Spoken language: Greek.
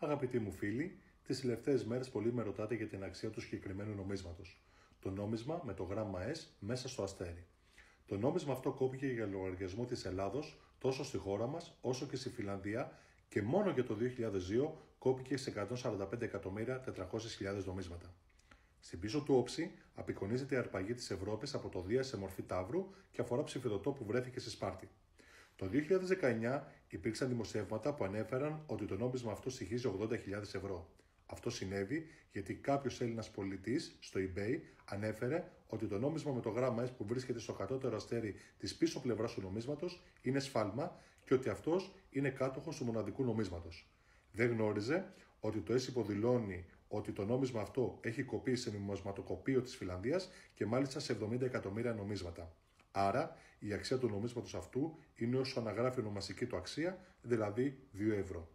Αγαπητοί μου φίλοι, τις τελευταίες μέρες πολλοί με ρωτάτε για την αξία του συγκεκριμένου νομίσματος. Το νόμισμα με το γράμμα S μέσα στο αστέρι. Το νόμισμα αυτό κόπηκε για λογαριασμό της Ελλάδος τόσο στη χώρα μας όσο και στη Φιλανδία και μόνο για το 2002 κόπηκε σε 145.400.000 νομίσματα. Στην πίσω του όψη απεικονίζεται η αρπαγή της Ευρώπης από το Δία σε μορφή ταύρου και αφορά ψηφιδωτό που βρέθηκε στη Σπάρτη. Το 2019 υπήρξαν δημοσιεύματα που ανέφεραν ότι το νόμισμα αυτό στοιχίζει 80.000 ευρώ. Αυτό συνέβη γιατί κάποιος Έλληνας πολιτής στο eBay ανέφερε ότι το νόμισμα με το γράμμα S που βρίσκεται στο κατώτερο αστέρι της πίσω πλευράς του νομίσματος είναι σφάλμα και ότι αυτός είναι κάτοχος του μοναδικού νομίσματος. Δεν γνώριζε ότι το S υποδηλώνει ότι το νόμισμα αυτό έχει κοπεί σε νομισματοκοπείο της Φιλανδίας και μάλιστα σε 70 εκατομμύρια νομίσματα. Άρα, η αξία του νομίσματος αυτού είναι όσο αναγράφει ονομαστική του αξία, δηλαδή 2 ευρώ.